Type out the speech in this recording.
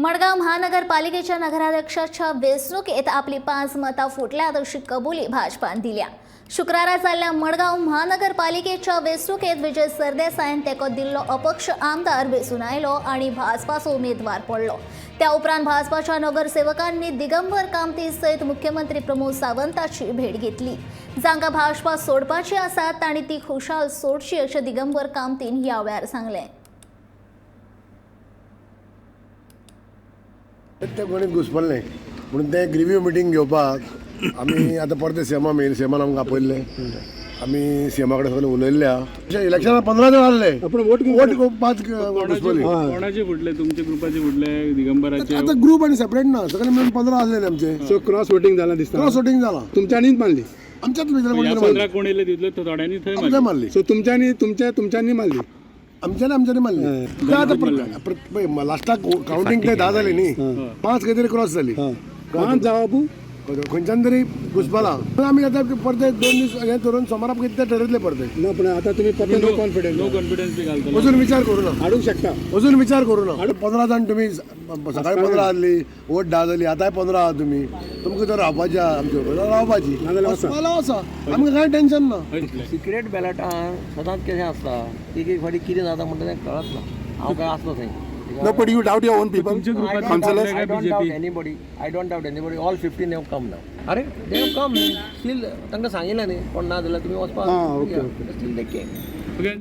मडगाव महानगरपालिकेच्या नगराध्यक्षाच्या वेचणुकीत आपली 5 मतं फुटल्यात अशी कबुली भाजपान दिल्या। शुक्रारा जाल्ल्या मडगाव महानगरपालिकेच्या वेचणुकीत विजय सरदेसाईन तेको दिल्लो अपक्ष आमदार वेचून आयलो आणि भाजपाचो उमेदवार पडलो। त्या उपरांत भाजपाच्या नगरसेवकांनी दिगंबर कामती सयत मुख्यमंत्री प्रमोद सावंताची भेट घेतली। जांकां भाजपा सोडपाची आसात तांणी ती खुशाल सोडची अशें दिगंबर कामतीन ह्या वेळार सांगलें। ते गणित घुसपल्लें म्हणून ते रिव्यू मिटींग घेवपाक आमी आतां परते सीएमान मेल सीएमान आमकां आपयल्ले। आमी सीएमा कडेन सगळे उलयल्ल्या। इलेक्शनाक 15 जण आसले पण वोट 5 घुसपल्ली। कोणाचे फुटले? तुमचे ग्रुपाचे फुटले? दिगंबराचे? आता ग्रुप आणि सेपरेट ना, सगळे मिळून 15 आसले आमचे। सो क्रॉस वोटिंग झाला दिसता। क्रॉस वोटिंग झाला तुमच्यानीच मारली? आमच्याच मित्र या 15 कोण येले तिथले थोड्यांनी थंय आमच्या मारली। सो तुमच्यानी मारली? आमच्यानी मारली। आता लास्टाक काउंटिंग ते 10 जाली न्ही, 5 काहीतरी क्रॉस झाली। 5 जवाबू खंयच्यान तरी घुसपला। आमी आता परते 2 दीस हे धरून सोमाराप कितें ठरयतले परते। ना पण आता तुम्ही परत नो कॉन्फिडन्स नो कॉन्फिडन्स बी घालतले। अजून विचार करू ना, हाडू शकता? अजून विचार करू ना। 15 जण तुम्ही सकाळी 15 आसली, वोट 10 जाली, आतांय 15 आहात तुम्ही। तुमकां तर रावपाची आमचे रावपाची आसा, आमकां कांय टेन्शन ना। सिक्रेट बॅलेटान सदांच कशें आसता, एक फावटी कितें जाता म्हणटा तें कळत ना। हांव काय आसलो थंय। No, but you doubt your own people. Councillors. I don't doubt anybody. All 15 have come now. अरे they have come. Still तांकां सांगिल्लें न्ही, कोण ना जाल्यार तुमी वचपाक. okay. Still they came.